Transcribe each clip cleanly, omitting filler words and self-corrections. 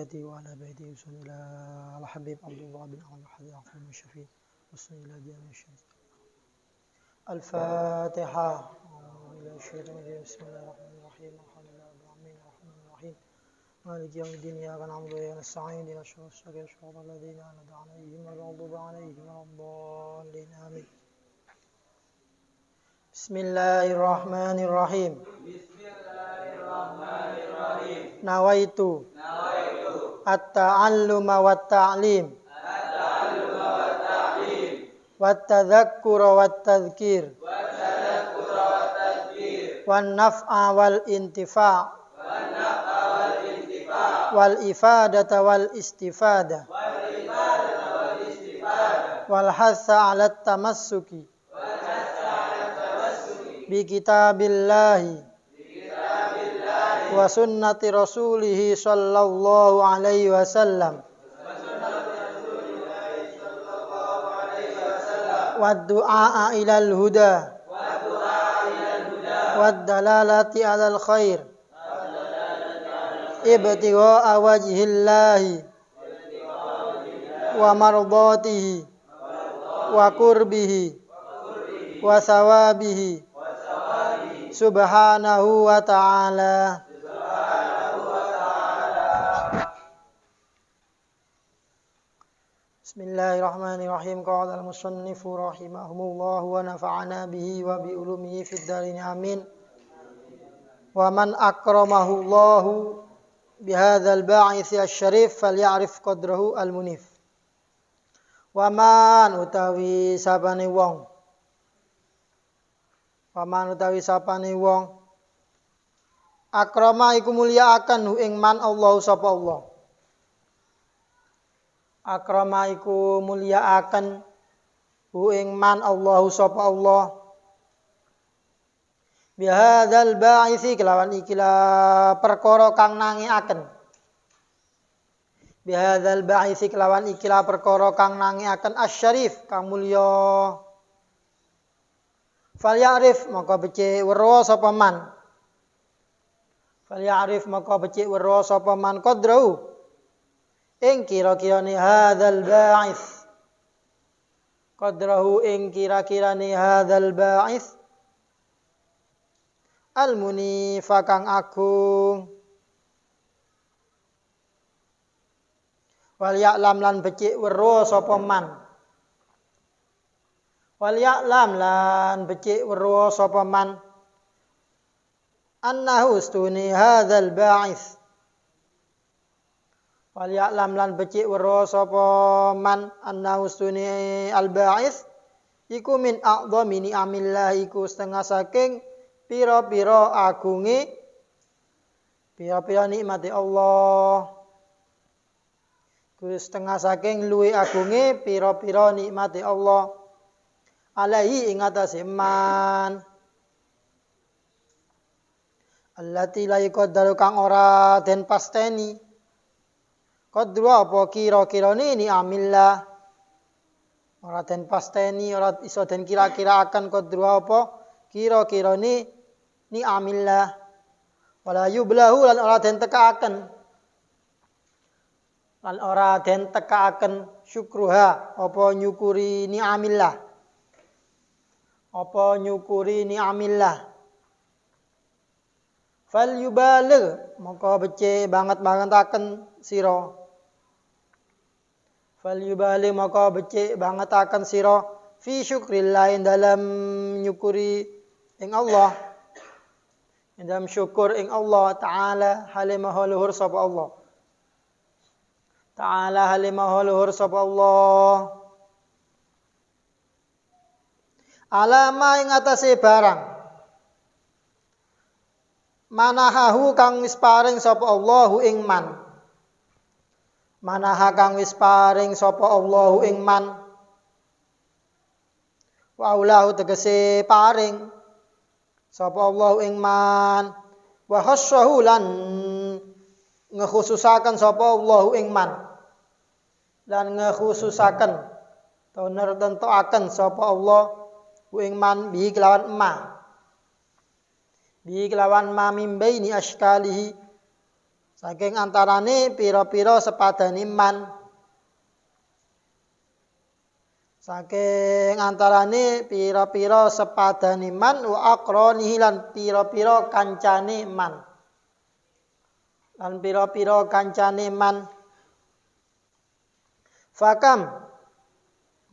ذريته وعلى بيته وصل إلى الحبيب عبد الله بن عمر الحديث عفو الشفيع وصل إلى جامع الشمس. الفاتحة. بسم الله الرحمن الرحيم الحمد لله رب العالمين الرحمن الرحيم مالك يوم الدين إياك نعبد وإياك نستعين اهدنا الصراط الذين أنعمت عليهم غير المغضوب عليهم ولا الضالين آمين. بسم الله الرحمن الرحيم. Nawaitu at-ta'alluma wat-ta'lim wat-tadhakkura wat-tadhkir wan-naf'a wal-intifa' wal-ifadata wal-istifada wal-hatha 'ala at-tamassuki bi kitabillahi wa sunnati rasulih sallallahu alaihi wasallam wa du'a ilal huda wa dalalati alal khair ibtigha'a wajhillahi wa mardatihi wa qurbihi wa thawabihi subhanahu wa ta'ala. Bismillahirrahmanirrahim. Qala al-musannifu rahimahumullah wa nafa'ana bihi wa bi ulumihi fid darin amin. Wa man akramahu Allah bi hadzal ba'its asy-syarif falya'rif qadrahu al-munif. Wa man utawi sapane wong. Wa man utawi sapane wong akrama iku mulyakaken hu ing man Allah sapa Allah. Akrama iku mulyakaken hu ing man Allahu sapa Allah bihadzal ba'itsi kelawan ikilah perkara kang nangiaken bihadzal ba'itsi kelawan ikilah perkara kang nangiaken asy-syarif kang mulya falyarif maka becik weruh sapa man falyarif maka becik weruh sapa man qadrahu ing kira-kirane hadzal ba'its qadrahu ing kira-kirane hadzal ba'its al-munifa kang agung wal ya'lam lan becik weruh sapa man wal ya'lam lan becik weruh sapa man annahu stuni hadzal ba'its wal ya'lam lan becik weruh sapa man annahu stuni al ba'its iku min a'dhami ni'amillah iku setengah saking pira-pira agunge pira-pira nikmate Allah iku setengah saking luwih agunge pira-pira nikmate Allah alaihi ing atase man allati la yaqdaru kang ora den pasteni qadru apa kira-kirane ni'amillah ora den pasteni ora iso den kira-kira akan qadru apa kira-kirane ni'amillah wala yublahu lan ora den tekaaken syukruha apa nyukuri ni'amillah fal yubaligh maka becik banget-bangetaken sira fal yubaligh maka becik bangetaken sira fi syukrillah dalam nyukuri ing Allah dalam syukur ing Allah taala halimah luhur sapa Allah taala halimah luhur sapa Allah alama ing atase barang manahahu kang wis paring sapa Allahu ing man manaha kang wis paring sapa Allahu ing man wa aulahu tegese paring sapa Allahu ing man wa khassahu lan ngekhususaken sapa Allahu ing man lan ngekhususaken atau nertentuaken sapa Allah ing man bi kelawan ma mimbaini askalihi Saking antarane pira-pira sepadane man. Saking antarane pira-pira sepadane man wa aqranihi lan pira-pira kancane man. Lan pira-pira kancane man. Fakam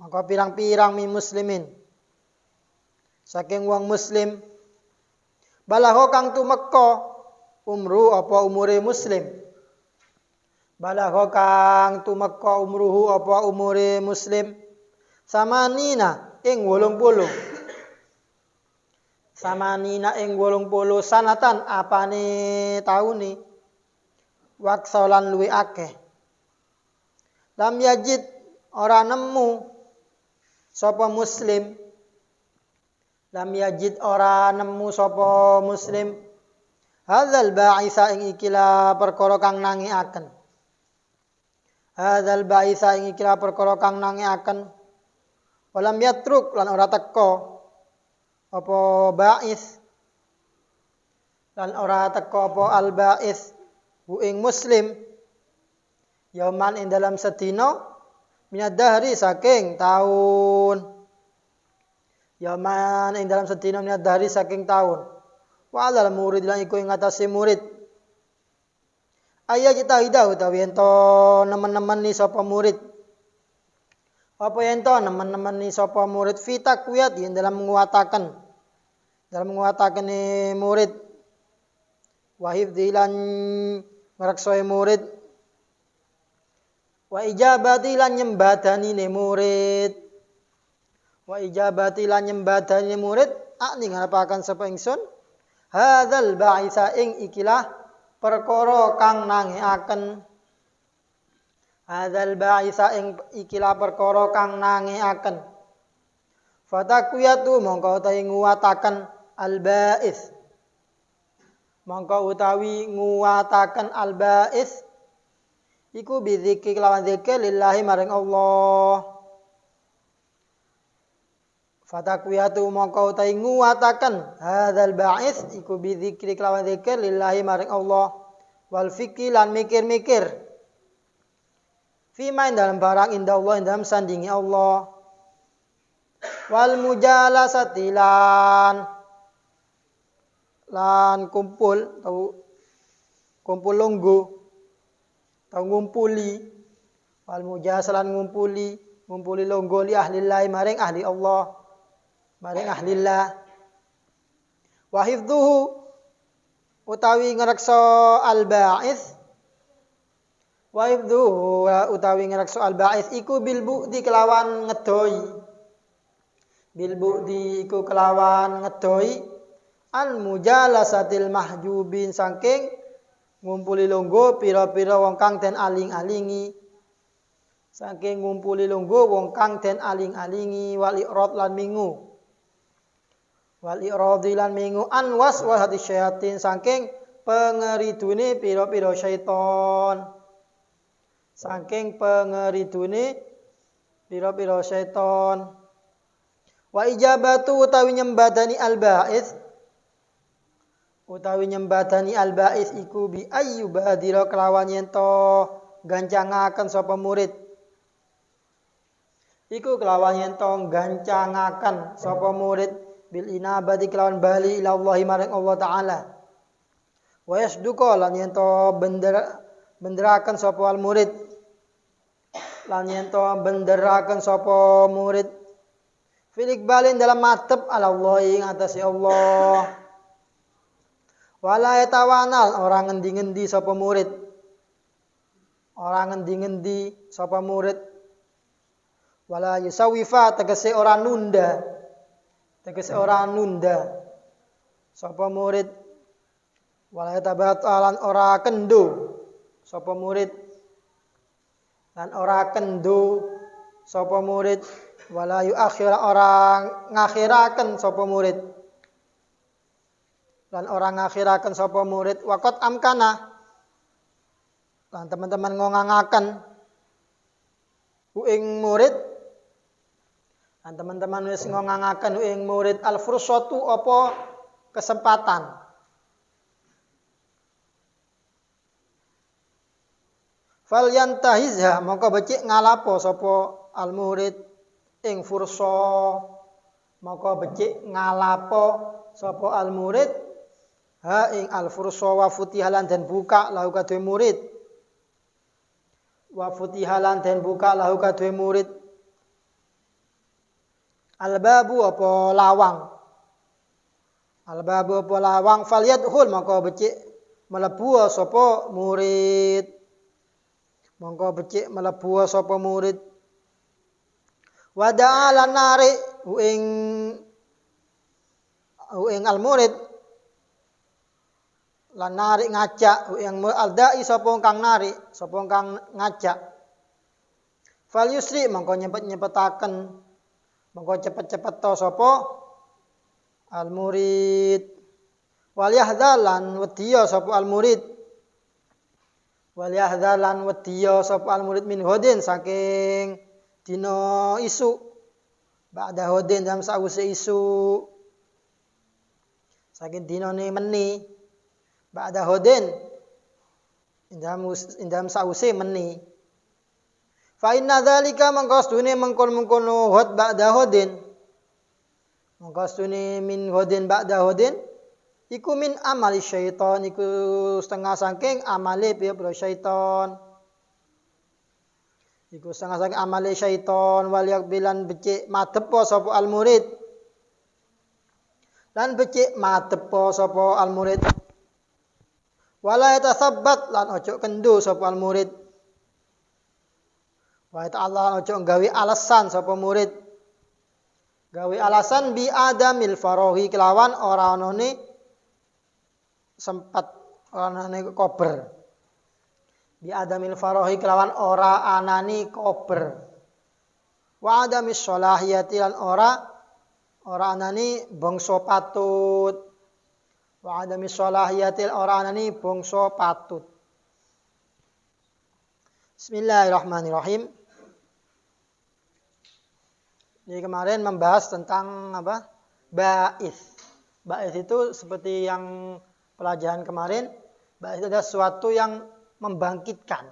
maka pirang-pirang mi muslimin. Saking wong muslim balagha kang tumeka umru apa umure muslim. Balagha kang tumeka umruhu apa umure muslim. Samanina ing 80. Samanina ing 80 sanatan apane taune. Waksolan luwi akeh. Lam yajid ora nemu sapa muslim. Lam yajid ora nemu sapa muslim. Hadzal ba'isa ing ikilah perkara kang nangiaken. Hadzal ba'isa ing ikilah perkara kang nangiaken. Walam yatruk lan ora teka apa ba'is. Lan ora teka apa al ba'is hu ing muslim. Yauman ing dalam sedina minad dahri saking taun. Yauman ing dalam sedina minad dahri saking taun. Wa alal murid lan iku ing atase murid. Aya kita hidah utawi ento nemen-nemen ni sapa murid. Apa ento nemen-nemen ni sapa murid fi takwiyat yen dalam menguatakan ni murid. Wa hifdzilan ngreksoe murid. Wa ijabati lan nyembadani ne murid. Wa ijabati lan nyembadani murid akni ngarepaken sapa ingsun. Hadzal ba'isa ing ikilah perkara kang nangiaken. Hadzal ba'isa ing ikilah perkara kang nangiaken. Fatakwiyatu mongko utawi nguwataken al-ba'is. Mongko utawi nguwataken al-ba'is iku bidzikri kelawan zikir lillahi maring Allah. Fatakwiyatu mongko utawi nguwataken hadzal ba'is iku bidzikri kelawan zikir lillahi maring Allah. Wal fikri lan mikir-mikir. Fima dalam barang indah Allah dalam sandingi Allah. Wal mujalasati lan kumpul atau kumpul longgo atau ngumpuli. Wal mujasalan ngumpuli longgo li ahlillah maring ahli Allah. Maring ahlillah. Wa hifdzuhu utawi ngrekso al-ba'is. Wa hifdzuhu utawi ngrekso al-ba'is iku bil bu'di kelawan ngedoi. Bil bu'di iku kelawan ngedoi al mujalasatil mahjubin saking ngumpuli longgo pira-pira wong kang den aling-alingi. Saking ngumpuli longgo wong kang den aling-alingi wal i'rad lan mingu. Wal i'radi lan mingu an waswasati syayatin saking pengeridune pira-pira syaiton. Saking pengeridune pira-pira syaiton. Wa ijabatu utawi nyembadani al-ba'is. Utawi nyembadani al-ba'is iku bi ayyubadira kelawan yen to gancangaken sapa murid. Iku kelawan yen to gancangaken sapa murid bil inabati kelawan bali ila Allah maring Allah taala. Wa yasduqa lan yen to benderaken sapa al murid. Lan yen to benderaken sapa murid filik balin dalam matep ala Allah ing atase Allah. Wala yatawanal orang ngendi-ngendi sapa murid. Orang ngendi-ngendi sapa murid. Wala yusawifa tegese ora nunda. Tegese ora nunda sapa murid. Wala yatabatalan ora kendo sapa murid. Lan ora kendo sapa murid. Wala yuakhir orang ngakhiraken sapa murid. Lan orang ngakhiraken sapa murid waqat amkana. Lan teman-teman ngongangaken ing murid. Lan teman-teman wis ngongangaken ing murid al-fursatu apa kesempatan. Falyantahizha mongko becik ngalapo sapa al murid ing fursa mongko becik ngalapo sapa al murid ha ing al fursa wa futihalan dan buka lahu kadhe murid wa futihalan dan buka lahu kadhe murid al babu apa lawang falyadkhul mongko becik mlebu sapa murid mongko becik mlebu sapa murid wada'a lan narik ing al murid lan narik ngajak ing aldai sapa kang narik sapa kang ngajak fal yusri mongko nyepet-nyepetaken mongko cepet-cepet to sapa al murid wal yahdhalan wedya sapa al murid wal yahdhalan wedya sapa al murid min hodin saking dina isu ba'da hodin dalam sause isu saking dinane meni ba'da hodin indam sause meni fa inna dzalika mangkastune mengkon-mengkono hod ba'da hodin mangkastune min hodin ba'da hodin iku min amali syaitan iku setengah saking amale pira-pira syaitan iku setengah saking amale syaitan wal yakbilan becik madepo sapa al murid lan becik madepo sapa al murid wala yatasabbat lan ojo kendo sapa al murid wa ta'ala ojo gawe alasan sapa murid gawe alasan bi adamil farahi kelawan ora onone sempat anane kober bi adamil farahi kelawan ora anani kober wa adamis sholahiyati lan ora anani bangsa patut wa adamis sholahiyati ora anani bangsa patut. Bismillahirrahmanirrahim. Jadi kemarin membahas tentang apa? Ba'its. Ba'its itu seperti yang pelajaran kemarin, itu adalah sesuatu yang membangkitkan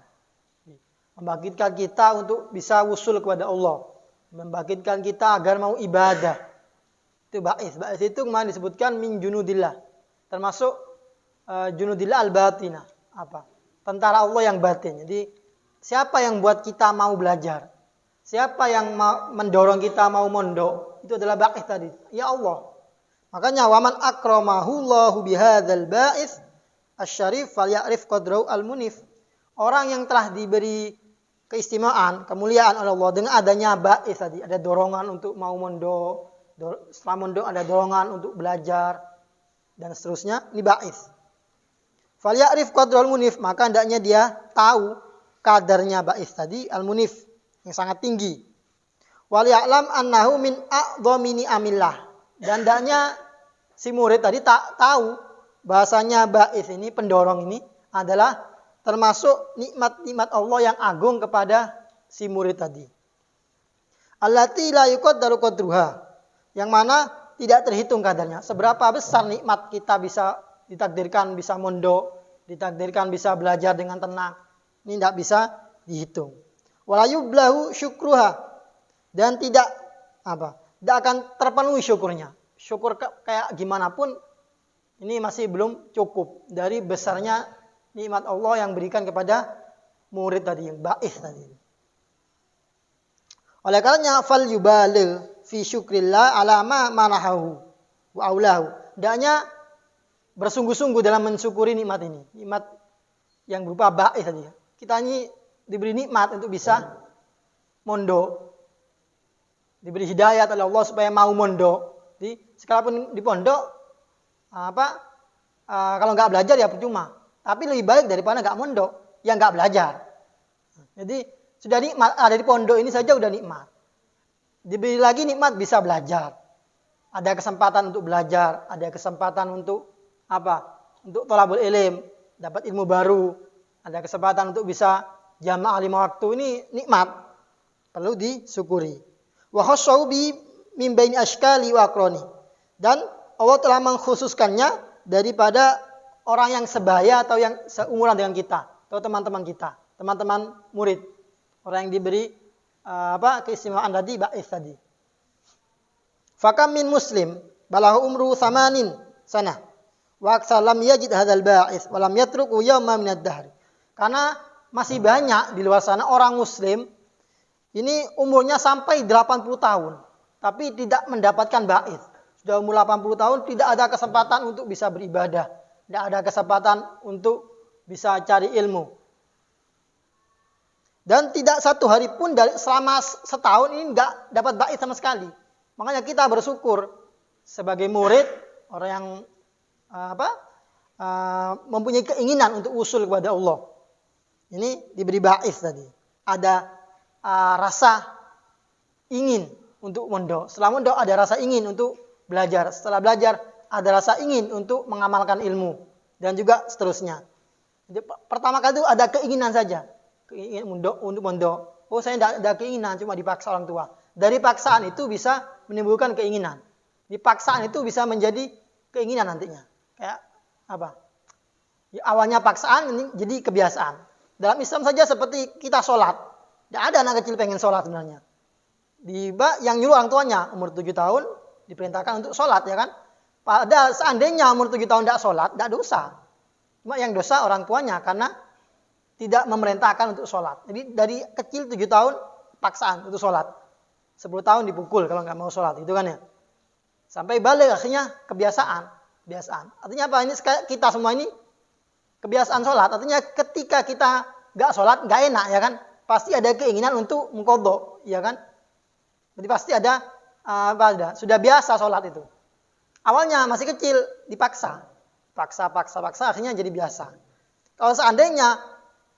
kita untuk bisa usul kepada Allah, membangkitkan kita agar mau ibadah. Itu ba'its. Ba'its itu kemarin disebutkan min junudillah, termasuk junudillah al-batinah, apa? Tentara Allah yang batin. Jadi siapa yang buat kita mau belajar? Siapa yang mendorong kita mau mondok? Itu adalah ba'its tadi. Ya Allah. Makanya waman akramahullahu bihadzal ba'its asy-syarif falya'rif qadrahu al-munif. Orang yang telah diberi keistimewaan, kemuliaan oleh Allah dengan adanya ba'its tadi, ada dorongan untuk mau mondok, setelah mondok ada dorongan untuk belajar dan seterusnya, ini ba'its. Falya'rif qadrahu al-munif, maka hendaknya dia tahu kadarnya ba'its tadi al-munif yang sangat tinggi. Wal ya'lam annahu min a'dhamini amillah. Dan hendaknya si murid tadi tak tahu bahasanya ba'its ini, pendorong ini adalah termasuk nikmat-nikmat Allah yang agung kepada si murid tadi. Allati la yuqaddaru qadruha, yang mana tidak terhitung kadarnya. Seberapa besar nikmat kita bisa ditakdirkan bisa mondok, ditakdirkan bisa belajar dengan tenang. Ini tidak bisa dihitung. Wala yublahu syukruha, dan tidak akan terpenuhi syukurnya. Syukur kayak gimana pun ini masih belum cukup dari besarnya nikmat Allah yang berikan kepada murid tadi, yang ba'its tadi. Oleh karenanya fal yubaligh fi syukrillah ala ma manahu wa aulahu. Hendaknya bersungguh-sungguh dalam mensyukuri nikmat ini. Nikmat yang berupa ba'its tadi. Kita ini diberi nikmat untuk bisa mondok. Diberi hidayah oleh Allah supaya mau mondok. Jadi sekalipun di pondok kalau nggak belajar ya percuma. Tapi lebih baik daripada nggak mondok yang nggak belajar. Jadi sudah nikmat ada di pondok ini saja udah nikmat. Diberi lagi nikmat bisa belajar. Ada kesempatan untuk belajar, ada kesempatan untuk Untuk thalabul ilm, dapat ilmu baru, ada kesempatan untuk bisa jamaah 5 waktu, ini nikmat. Perlu disyukuri. Wa khassahu bi min baini ashkali wa aqrani. Dan Allah telah mengkhususkannya daripada orang yang sebaya atau yang seumuran dengan kita atau teman-teman kita. teman-teman murid. Orang yang diberi keistimewaan tadi, ba'is tadi. Fakam min muslim balahu umru 80 sanah. Wa aktsar lam yajid hadzal ba'is wa lam yatruku yawma min ad-dahr. Karena masih banyak di luar sana orang muslim ini umurnya sampai 80 tahun tapi tidak mendapatkan ba'is. Sudah umur 80 tahun tidak ada kesempatan untuk bisa beribadah, tidak ada kesempatan untuk bisa cari ilmu. Dan tidak satu hari pun selama setahun ini enggak dapat ba'is sama sekali. Makanya kita bersyukur sebagai murid, orang yang mempunyai keinginan untuk usul kepada Allah. Ini diberi ba'is tadi. Ada rasa ingin untuk mondok. Setelah mondok ada rasa ingin untuk belajar. Setelah belajar ada rasa ingin untuk mengamalkan ilmu. Dan juga seterusnya. Jadi, pertama kali itu ada keinginan saja. Keinginan untuk mondok. Oh, saya tidak ada keinginan, cuma dipaksa orang tua. Dari paksaan itu bisa menimbulkan keinginan. Di paksaan itu bisa menjadi keinginan nantinya. Kayak apa? Ya, awalnya paksaan ini jadi kebiasaan. Dalam Islam saja seperti kita sholat. Tidak ada anak kecil pengen sholat sebenarnya. Yang nyuruh orang tuanya umur 7 tahun diperintahkan untuk sholat, ya kan? Padahal seandainya umur 7 tahun tidak sholat, tidak dosa. Cuma yang dosa orang tuanya karena tidak memerintahkan untuk sholat. Jadi dari kecil 7 tahun paksaan untuk sholat. 10 tahun dipukul kalau nggak mau sholat, itu kan ya. Sampai balik akhirnya kebiasaan. Artinya apa? Ini kita semua ini kebiasaan sholat. Artinya ketika kita nggak sholat, nggak enak, ya kan? Pasti ada keinginan untuk mengqadha, ya kan? Jadi pasti ada sudah biasa sholat itu. Awalnya masih kecil dipaksa, paksa, akhirnya jadi biasa. Kalau seandainya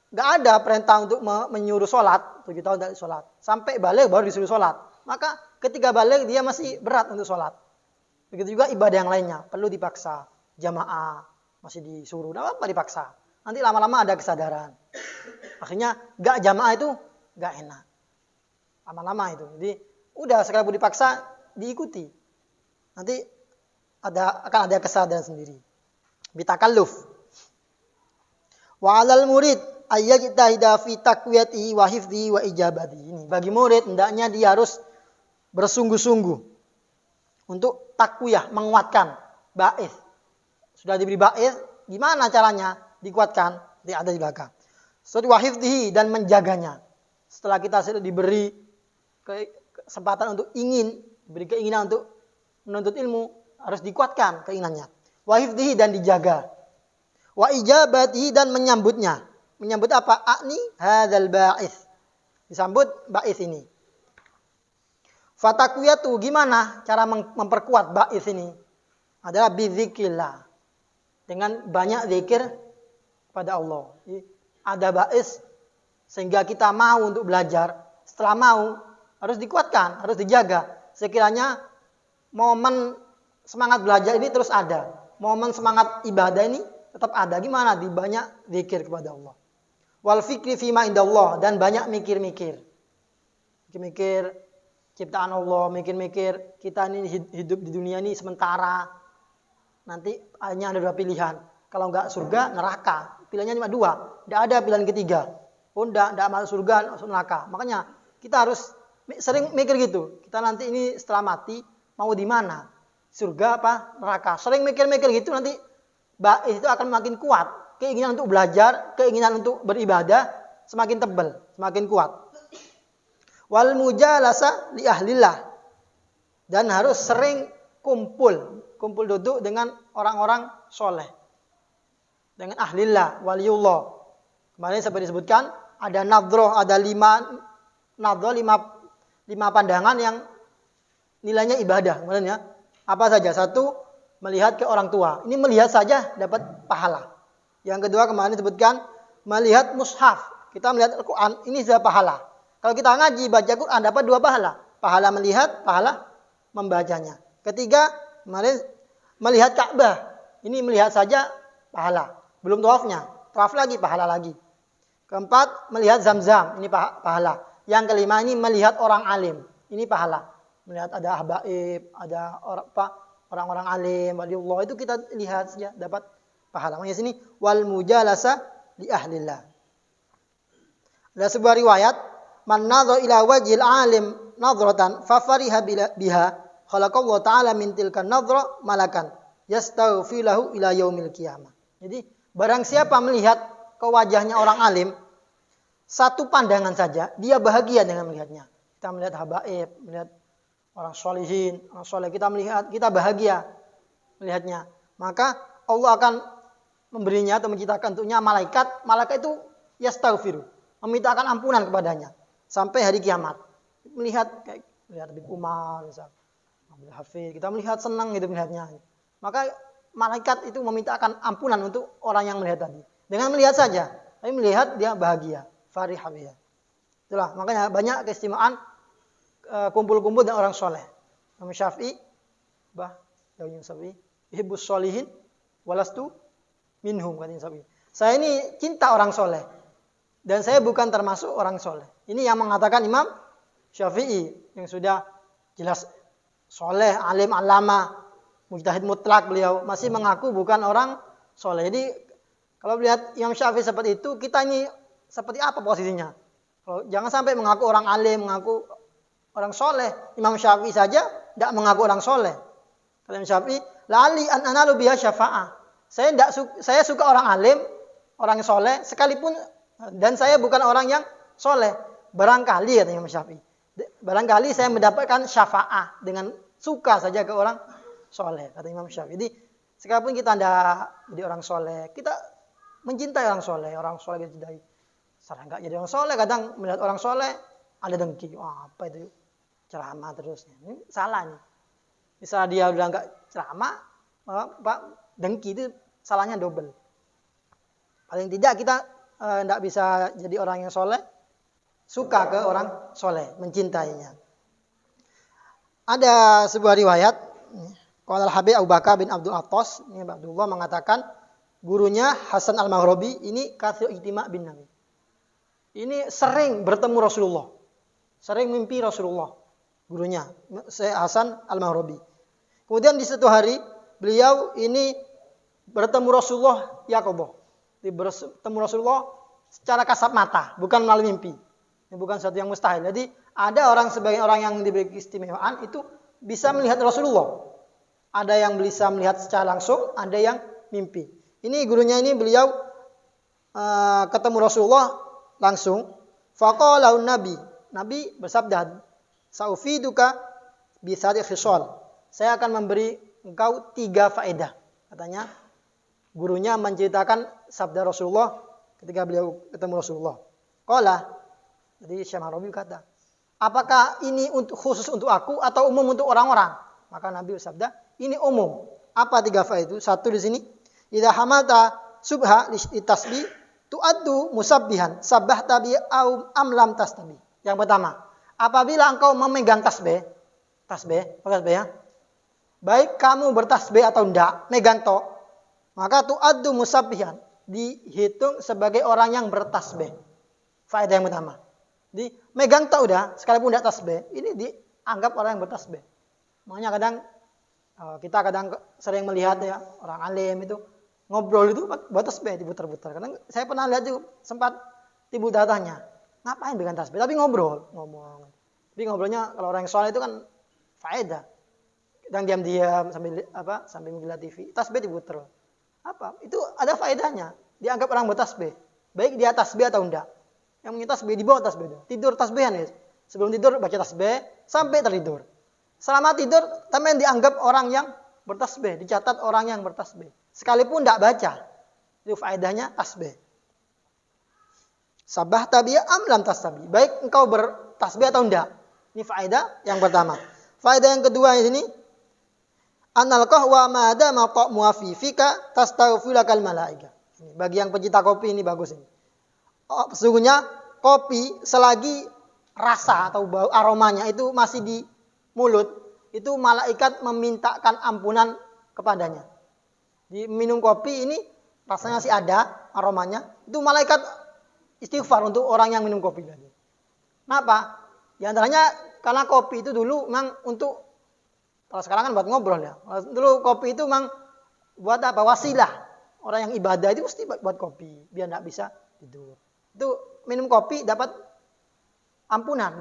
nggak ada perintah untuk menyuruh sholat, 7 tahun tidak sholat, sampai balik baru disuruh sholat, maka ketika balik dia masih berat untuk sholat. Begitu juga ibadah yang lainnya, perlu dipaksa, jamaah masih disuruh, tidak apa dipaksa. Nanti lama-lama ada kesadaran. Akhirnya gak jamaah itu gak enak. Lama-lama itu. Jadi udah sekalipun dipaksa diikuti. Nanti akan ada kesadaran sendiri. Bitakalluf. Wa 'alal murid ayyajtahida fi taqwiyatihi wa hifdhihi wa ijabatihi. Ini bagi murid hendaknya dia harus bersungguh-sungguh untuk takwiyah, menguatkan ba'is. Sudah diberi ba'is, gimana caranya dikuatkan? Tidak ada di belakang. Setelah wahifdihi dan menjaganya. Setelah kita sudah diberi kesempatan untuk diberi keinginan untuk menuntut ilmu, harus dikuatkan keinginannya. Wahifdihi dan dijaga. Wa ijabatihi dan menyambutnya. Menyambut apa? A'ni hadzal ba'is. Disambut ba'is ini. Fatakwiyatu, gimana cara memperkuat ba'is ini? Adalah bidzikrillah. Dengan banyak zikir kepada Allah. Ada ba'is sehingga kita mau untuk belajar. Setelah mau harus dikuatkan, harus dijaga. Sekiranya momen semangat belajar ini terus ada. Momen semangat ibadah ini tetap ada. Gimana? Di banyak zikir kepada Allah. Wal fikri fima indallah, dan banyak mikir-mikir. Mikir-mikir ciptaan Allah, mikir-mikir kita ini hidup di dunia ini sementara. Nanti hanya ada 2 pilihan. Kalau enggak surga, neraka. Pilihannya cuma 2. Tidak ada pilihan ketiga. Oh, enggak masuk surga, masuk neraka. Makanya kita harus sering mikir gitu. Kita nanti ini setelah mati mau di mana? Surga apa neraka? Sering mikir-mikir gitu, nanti ba'is itu akan makin kuat. Keinginan untuk belajar, keinginan untuk beribadah semakin tebal, semakin kuat. Wal mujalasa li ahlillah. Dan harus sering kumpul duduk dengan orang-orang soleh, dengan ahlillah, waliullah. Kemarin seperti disebutkan ada nadroh, ada 5 pandangan yang nilainya ibadah. Kemarin ya, apa saja? 1, melihat ke orang tua. Ini melihat saja dapat pahala. Yang kedua kemarin disebutkan melihat mushaf. Kita melihat Al-Quran, ini sudah pahala. Kalau kita ngaji baca Quran dapat 2 pahala. Pahala melihat, pahala membacanya. Ketiga, melihat Ka'bah. Ini melihat saja pahala. Belum tawafnya. Tawaf lagi, pahala lagi. Keempat, melihat Zam-Zam. Ini pahala. Yang kelima, ini melihat orang alim. Ini pahala. Melihat ada habaib, ada orang-orang alim, waliullah. Itu kita lihat saja, dapat pahala. Makanya sini, wal mujalasa li ahlillah. Ada sebuah riwayat, man nadhara ila wajhil alim nadratan fa fariha biha khalaqallahu ta'ala min tilkan nadhra malakan yastaghfir lahu ila yaumil qiyamah. Jadi barang siapa melihat ke wajahnya orang alim satu pandangan saja, dia bahagia dengan melihatnya. Kita melihat habaib, melihat orang solihin, orang soleh, kita melihat, kita bahagia melihatnya. Maka Allah akan memberinya atau menciptakan untuknya malaikat. Malaikat itu yastaghfiru, memintakan ampunan kepadanya sampai hari kiamat. Melihat kayak melihat Habib Umar, misal, Abdul Hafiz, kita melihat senang gitu melihatnya. Maka malaikat itu memintakan ampunan untuk orang yang melihat tadi. Dengan melihat saja, tapi melihat dia bahagia. Farihah biha. Itulah makanya banyak keistimewaan kumpul-kumpul dengan orang soleh. Imam Syafi'i, Imam Syafi'i, yuhibbus sholihin walastu minhum, kata Imam Syafi'i. Saya ini cinta orang soleh dan saya bukan termasuk orang soleh. Ini yang mengatakan Imam Syafi'i yang sudah jelas soleh, alim, alama, mujtahid mutlak beliau masih mengaku bukan orang soleh. Jadi kalau lihat Imam Syafi'i seperti itu, kita ini seperti apa posisinya? Jangan sampai mengaku orang alim, mengaku orang soleh. Imam Syafi'i saja tidak mengaku orang soleh. Kata Imam Syafi'i, lali an analu biha syafa'ah. Saya suka orang alim, orang soleh, sekalipun dan saya bukan orang yang soleh. Barangkali kata Imam Syafi'i, barangkali saya mendapatkan syafa'ah dengan suka saja ke orang soleh. Kata Imam Syafi'i. Jadi sekalipun kita tidak jadi orang soleh, kita mencintai orang soleh kita cintai. Sarang enggak jadi orang soleh, kadang melihat orang soleh ada dengki. Wah, apa itu? Ceramah terus. Ini salah nih. Misalnya dia udah enggak ceramah, Pak, dengki itu salahnya double. Paling tidak kita enggak bisa jadi orang yang soleh, suka ke orang soleh, mencintainya. Ada sebuah riwayat, Qala al-Habib Abu Bakar bin Abdul Attas, ini Abdullah mengatakan, gurunya Hasan al-Maghribi ini kathir ijtima' bin Nabi. Ini sering bertemu Rasulullah. Sering mimpi Rasulullah. Gurunya Hasan al-Maghribi. Kemudian di satu hari beliau ini bertemu Rasulullah Yaqobah. Bertemu Rasulullah secara kasat mata, bukan melalui mimpi. Ini bukan sesuatu yang mustahil. Jadi ada sebagian orang yang diberi keistimewaan itu bisa melihat Rasulullah. Ada yang bisa melihat secara langsung, ada yang mimpi. Ini gurunya ini beliau ketemu Rasulullah langsung. Faqala Nabi bersabda, "Saufiduka bi sadi khisal." Saya akan memberi engkau 3 faedah. Katanya gurunya menceritakan sabda Rasulullah ketika beliau ketemu Rasulullah. Qala, jadi Syekh Rabi kata, "Apakah ini khusus untuk aku atau umum untuk orang-orang?" Maka Nabi bersabda, "Ini umum." Apa 3 faedah itu? Satu di sini, idza hamalta subha li tasbih tu'addu musabbihan sabbahta bi au am lam tasbi. Yang pertama, apabila engkau memegang tasbih ya. Baik kamu bertasbih atau enggak, megang tok, maka tu'addu musabbihan, dihitung sebagai orang yang bertasbih. Faedah yang pertama. Di megang tok udah, sekalipun enggak tasbih, ini dianggap orang yang bertasbih. Makanya kita kadang sering melihat ya orang alim itu ngobrol itu buat tasbih diputar-putar. Karena saya pernah lihat juga sempat timbul datanya. Ngapain dengan tasbih? Tapi ngomong. Tapi ngobrolnya kalau orang yang soleh itu kan faedah. Kadang diam-diam sambil melihat TV. Tasbih diputar. Apa? Itu ada faedahnya. Dianggap orang bertasbih. Baik dia tasbih atau enggak. Yang punya tasbih di bawah tasbih. Tidur tasbihan ya. Sebelum tidur baca tasbih sampai tertidur. Selama tidur teman dianggap orang yang bertasbih, dicatat orang yang bertasbih. Sekalipun tidak baca, itu faedahnya tasbih. Sabah tabiya am lam tasbih. Baik engkau bertasbih atau tidak. Ini faedah yang pertama. Faedah yang kedua di sini, anal qahwa ma dama ta'mu fika tastaghfirulakal malaika. Ini bagi yang pecinta kopi ini bagus ini. Sesungguhnya kopi selagi rasa atau bau aromanya itu masih di mulut, itu malaikat memintakan ampunan kepadanya. Di minum kopi ini rasanya sih ada aromanya, itu malaikat istighfar untuk orang yang minum kopi tadi. Kenapa? Di antaranya karena kopi itu dulu memang untuk, kalau sekarang kan buat ngobrol ya. Dulu kopi itu memang buat apa? Wasilah. Orang yang ibadah itu mesti buat kopi biar tidak bisa tidur. Itu minum kopi dapat ampunan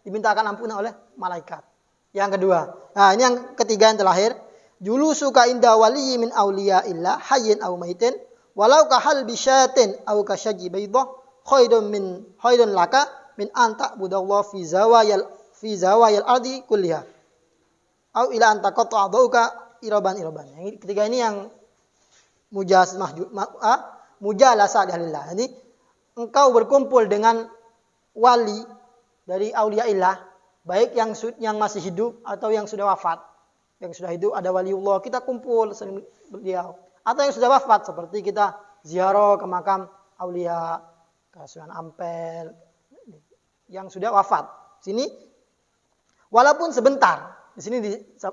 dimintakan ampunan oleh malaikat. Yang kedua. Nah, ini yang ketiga yang terakhir. Julusuka inda waliyyi min awliya illa hayyin aw maitin walau ka hal bisyatin aw ka syaji baydah khairun laka min an ta'budallaha fi zawayal ardi kulliha. Au ila an taqatta'a dhauka iraban. Yang ketiga ini yang mujalasah alillah. Ini engkau berkumpul dengan wali dari auliaillah, baik yang masih hidup atau yang sudah wafat. Yang sudah hidup ada waliullah, kita kumpul sering beliau. Atau yang sudah wafat seperti kita ziarah ke makam aulia, ke Sunan Ampel yang sudah wafat. Sini walaupun sebentar. Di sini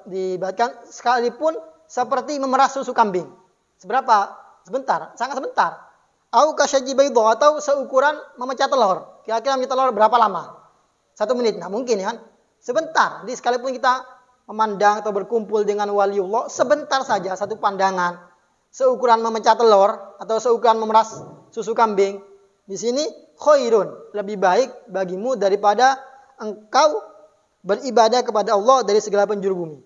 dibacakan sekalipun seperti memerah susu kambing. Seberapa? Sebentar, sangat sebentar. Au kasyaji baydo atau seukuran memecah telur. Kira-kira memecah telur berapa lama? 1 menit. Nah, mungkin ya kan? Sebentar. Jadi sekalipun kita memandang atau berkumpul dengan waliullah, sebentar saja satu pandangan seukuran memecah telur atau seukuran memeras susu kambing. Di sini khairun, lebih baik bagimu daripada engkau beribadah kepada Allah dari segala penjuru bumi.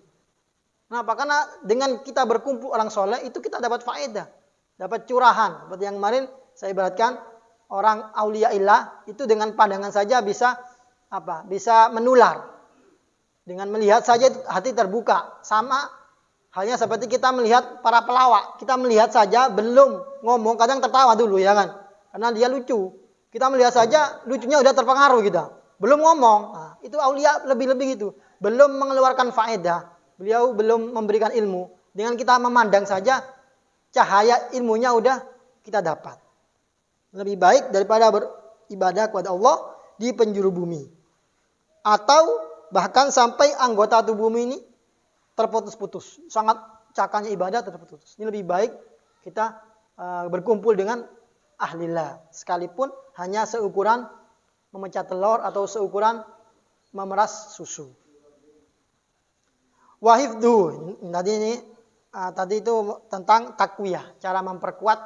Kenapa? Karena dengan kita berkumpul orang soleh itu kita dapat faedah, dapat curahan. Seperti yang kemarin saya ibaratkan orang aulia illah itu dengan pandangan saja bisa bisa menular. Dengan melihat saja hati terbuka. Sama halnya seperti kita melihat para pelawak. Kita melihat saja belum ngomong, kadang tertawa dulu ya kan. Karena dia lucu. Kita melihat saja lucunya udah terpengaruh kita. Belum ngomong. Nah, itu aulia lebih-lebih gitu. Belum mengeluarkan faedah. Beliau belum memberikan ilmu. Dengan kita memandang saja cahaya ilmunya udah kita dapat. Lebih baik daripada beribadah kepada Allah di penjuru bumi. Atau bahkan sampai anggota tubuh ini terputus-putus. Sangat cakanya ibadah terputus. Ini lebih baik kita berkumpul dengan ahlillah. Sekalipun hanya seukuran memecah telur atau seukuran memeras susu. Wahifdu. Tadi itu tentang takwiyah. Cara memperkuat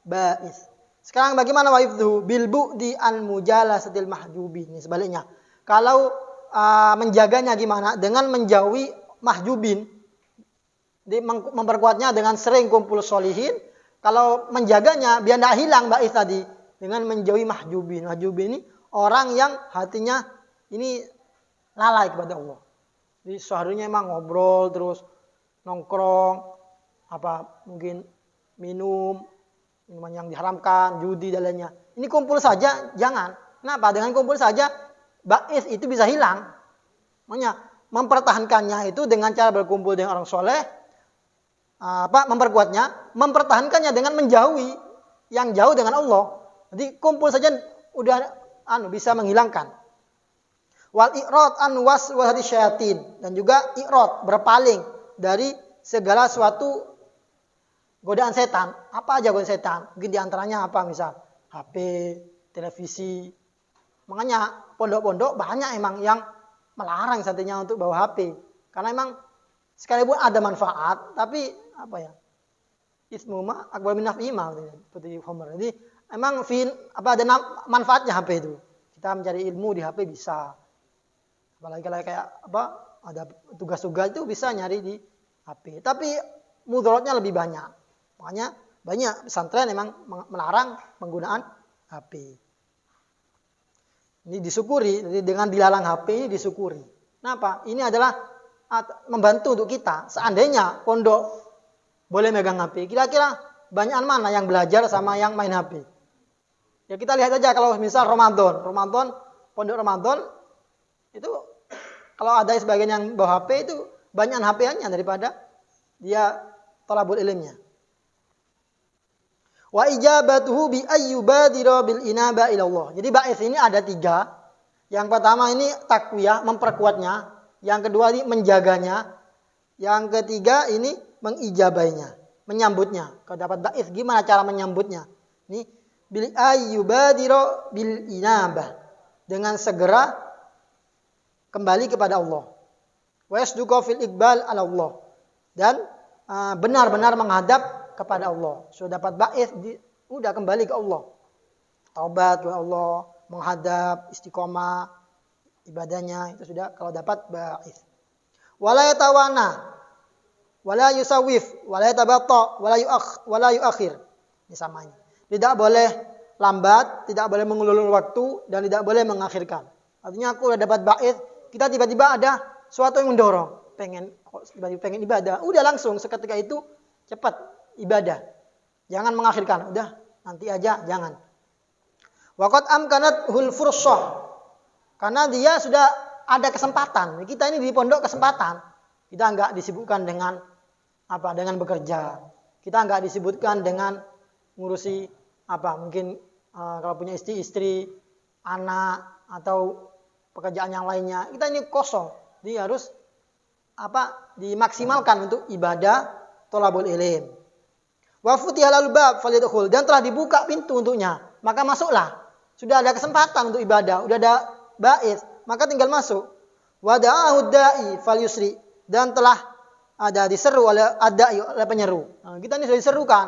ba'is. Sekarang bagaimana wahifdu? Bilbu di an mujalasatil mahjubi. Ini sebaliknya. Kalau menjaganya gimana? Dengan menjauhi mahjubin. Memperkuatnya dengan sering kumpul solihin. Kalau menjaganya biar tidak hilang ba'is tadi. Dengan menjauhi mahjubin. Mahjubin ini orang yang hatinya ini lalai kepada Allah. Jadi seharinya emang ngobrol terus nongkrong, mungkin minum, minuman yang diharamkan, judi dan lainnya. Ini kumpul saja, jangan. Kenapa? Dengan kumpul saja ba'is itu bisa hilang. Makanya mempertahankannya itu dengan cara berkumpul dengan orang soleh, mempertahankannya dengan menjauhi yang jauh dengan Allah. Jadi kumpul saja udah bisa menghilangkan. Wal i'rad an waswasati syayatin, dan juga i'rad, berpaling dari segala suatu godaan setan. Apa aja godaan setan? Mungkin diantaranya misal HP, televisi. Makanya pondok-pondok banyak emang yang melarang santrinya untuk bawa HP. Karena emang sekalipun ada manfaat, tapi ismuma akbar min naf'ima seperti Homer. Jadi emang ada manfaatnya HP itu. Kita mencari ilmu di HP bisa. Apalagi kalau kayak ada tugas-tugas itu bisa nyari di HP. Tapi mudaratnya lebih banyak. Makanya banyak pesantren memang melarang penggunaan HP. Ini disyukuri, jadi dengan dilarang HP ini disyukuri. Kenapa? Ini adalah membantu untuk kita. Seandainya pondok boleh megang HP, kira-kira banyak mana yang belajar sama yang main HP? Ya kita lihat aja kalau misal Ramadan, pondok Ramadan itu kalau ada sebagian yang bawa HP itu banyak HP-nya daripada dia talabul ilminya. Wa ijabatuhu bi ayyubadira bil inaba ila Allah. Jadi ba'is ini ada 3. Yang pertama ini takwiyah, memperkuatnya. Yang kedua ini menjaganya. Yang ketiga ini mengijabainya, menyambutnya. Kalau dapat ba'is gimana cara menyambutnya? Ini bil ayyubadira bil inaba. Dengan segera kembali kepada Allah. Wa yasduqa fil iqbal ala Allah. Dan benar-benar menghadap kepada Allah. Sudah dapat ba'is, udah kembali ke Allah. taubat kepada Allah, menghadap, istiqomah ibadahnya, itu sudah kalau dapat ba'ith. Wala yatawana, wala yusawif, wala yatabatta, wala yuakhir. Ini samanya. Tidak boleh lambat, tidak boleh mengulur waktu, dan tidak boleh mengakhirkan. Artinya aku udah dapat ba'ith, kita tiba-tiba ada sesuatu yang mendorong, pengen ibadah, udah langsung seketika itu cepat ibadah. Jangan mengakhirkan, udah nanti aja, jangan. Waqad amkanat hul fursah. Karena dia sudah ada kesempatan. Kita ini di pondok kesempatan. Kita enggak disibukkan dengan apa? Dengan bekerja. Kita enggak disibukkan dengan ngurusi apa? Mungkin kalau punya istri, anak atau pekerjaan yang lainnya. Kita ini kosong. Jadi harus apa? Dimaksimalkan untuk ibadah thalabul ilm. Wa futihal bab falyadkhul, dan telah dibuka pintu untuknya, maka masuklah. Sudah ada kesempatan untuk ibadah, sudah ada ba'ith, maka tinggal masuk. Wa da'ahu da'i falyusri, dan telah ada diseru oleh oleh penyeru. Nah, kita ini sudah diserukan.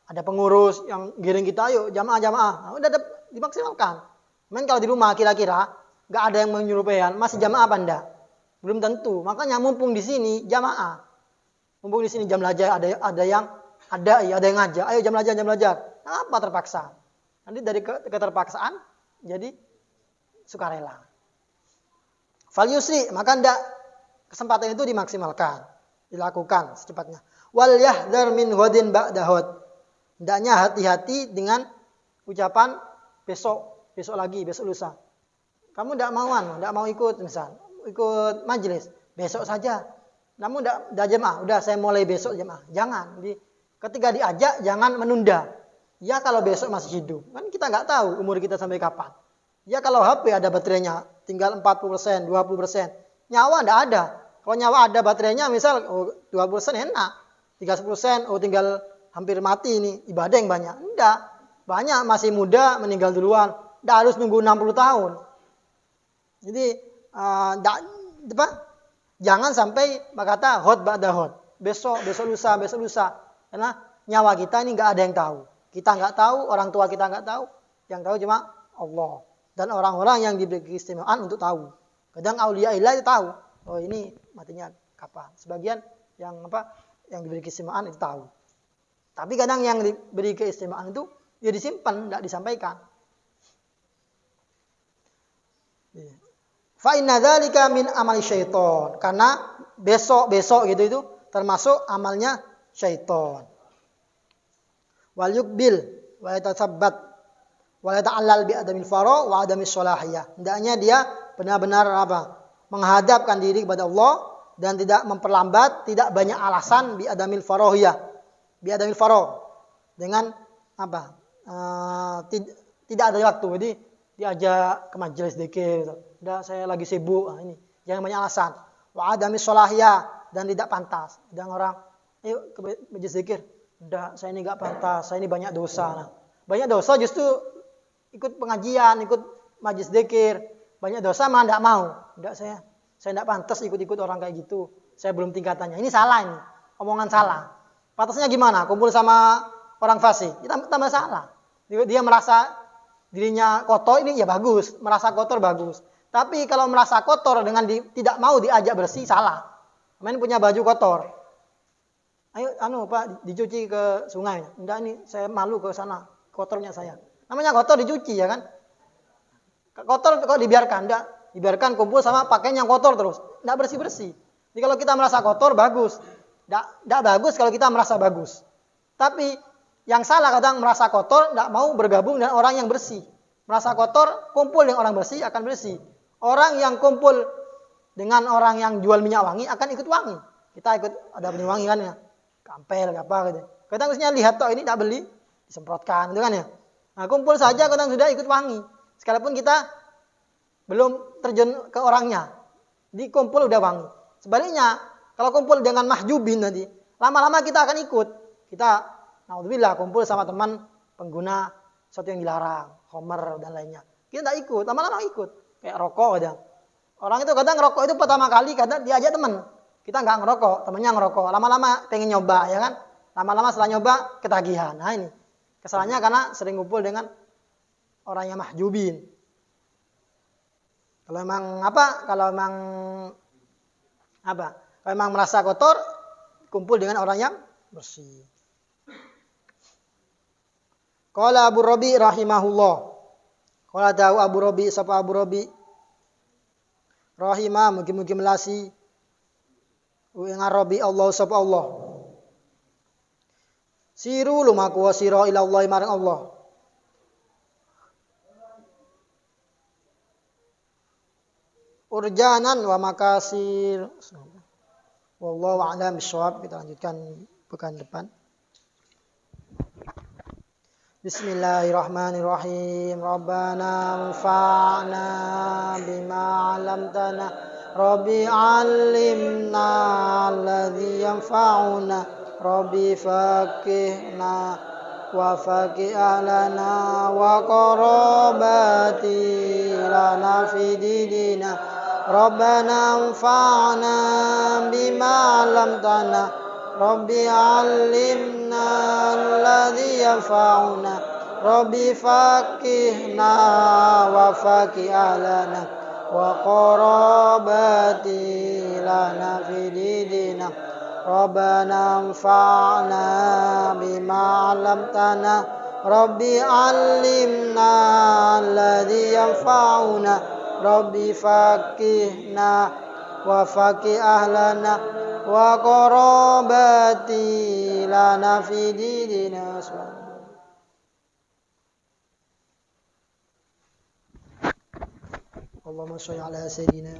Ada pengurus yang giring kita, ayo jamaah. Nah, udah dimaksimalkan. Men kalau di rumah kira-kira enggak ada yang menyuruh masih jamaah apa enggak? Belum tentu. Makanya mumpung di sini jamaah. Mumpung di sini jam belajar ada yang ngajak, ayo jam belajar. Apa terpaksa? Nanti dari keterpaksaan jadi sukarela. Fal yusri, maka ndak kesempatan itu dimaksimalkan, dilakukan secepatnya. Wal yahdhar min ghadin ba'da ghad. Hendaknya hati-hati dengan ucapan besok lagi, besok lusa. Kamu ndak mau ikut misal, ikut majelis, besok saja. Namun ndak jemaah, udah saya mulai besok jemaah. Jangan. Ketika diajak jangan menunda. Ya kalau besok masih hidup. Kan kita nggak tahu umur kita sampai kapan. Ya kalau HP ada baterainya tinggal 40%, 20%. Nyawa nggak ada. Kalau nyawa ada baterainya misal 20% enak. 30% tinggal hampir mati ini. Ibadah yang banyak. Enggak. Banyak masih muda meninggal duluan. Nggak harus nunggu 60 tahun. Jadi jangan sampai berkata hot ba'da hot. Besok lusa. Karena nyawa kita ini nggak ada yang tahu. Kita nggak tahu, orang tua kita nggak tahu. Yang tahu cuma Allah. Dan orang-orang yang diberi keistimewaan untuk tahu. Kadang aulia ilah itu tahu. Oh ini matinya kapan. Sebagian yang diberi keistimewaan itu tahu. Tapi kadang yang diberi keistimewaan itu ya disimpan, nggak disampaikan. Fa inna dzalika min amali syaiton. Karena besok gitu itu termasuk amalnya syaiton. Wal yukbil wa yatasabbat wa yata'allal bi adamil fara wa adamis salahiyah. Hendaknya dia benar-benar menghadapkan diri kepada Allah dan tidak memperlambat, tidak banyak alasan bi adamil farahiyah. Bi adamil farah dengan tidak ada waktu. Jadi diajak ke majelis zikir gitu. Udah saya lagi sibuk. Ini jangan banyak alasan. Wa adamis salahiyah, dan tidak pantas. Dan orang ayo ke majelis zikir. Udah, saya ini enggak pantas, saya ini banyak dosa. Nah, banyak dosa justru ikut pengajian, ikut majelis zikir. Banyak dosa mah enggak mau. Enggak, saya enggak pantas ikut-ikut orang kayak gitu. Saya belum tingkatannya. Ini salah ini. Omongan salah. Pantasnya gimana? Kumpul sama orang fasik. Kita tambah salah. Dia merasa dirinya kotor, ini ya bagus. Merasa kotor bagus. Tapi kalau merasa kotor dengan tidak mau diajak bersih, salah. Main punya baju kotor. Ayo Pak dicuci ke sungai. Enggak, ini saya malu ke sana, kotornya saya. Namanya kotor dicuci ya kan? Kotor kok dibiarkan? Enggak, dibiarkan kumpul sama pakaian yang kotor terus. Enggak bersih-bersih. Jadi kalau kita merasa kotor bagus. Enggak bagus kalau kita merasa bagus. Tapi yang salah kadang merasa kotor enggak mau bergabung dengan orang yang bersih. Merasa kotor, kumpul dengan orang bersih akan bersih. Orang yang kumpul dengan orang yang jual minyak wangi akan ikut wangi. Kita ikut ada minyak wangi kan ya. Kampel apa gitu. Kadang harusnya lihat ini tidak beli, disemprotkan gitu kan ya. Nah, kumpul saja kadang sudah ikut wangi. Sekalipun kita belum terjun ke orangnya. Di kumpul udah wangi. Sebaliknya, kalau kumpul dengan mahjubin nanti, lama-lama kita akan ikut. Kita naudzubillah kumpul sama teman pengguna sesuatu yang dilarang, khamr dan lainnya. Kita tidak ikut, lama-lama ikut. Kayak rokok kadang. Orang itu kadang rokok itu pertama kali kadang diajak teman. Kita nggak ngerokok, temennya ngerokok. Lama-lama pengen nyoba, ya kan? Lama-lama setelah nyoba, ketagihan. Nah ini. Kesalahannya karena sering ngumpul dengan orang yang mahjubin. Kalau memang apa? Kalau memang merasa kotor, kumpul dengan orang yang bersih. Qala Abu Rabi rahimahullah. Qala dawu Abu Rabi sapa Abu Rabi rahimah mugi-mugi melasi ing Arabi Allah sapa Allah. Siru lumaku wa sira ila Allah marang Allah. Urjanan wa makasir. Wallahu a'lam bishawab. Kita lanjutkan pekan depan. Bismillahirrahmanirrahim. Rabbana anfa'na bima 'allamtana. Rabbi 'allimna alladhi yanfa'una. Rabbi faqihna wa faqih ahlana wa qarabati lana fi dinina. Rabbana anfa'na bima 'allamtana. Rabbi 'allimna alladhi yanfa'una. Rabbi faqihna wa faqih ahlana wa qarabati lana fi dinina. Rabbana anfa'na bima 'allamtana. Rabbi 'allimna alladhi yanfa'una. Rabbi faqihna wa faqih ahlana wa qarabati lana fi dinina. Allahumma shalli ala sayyidina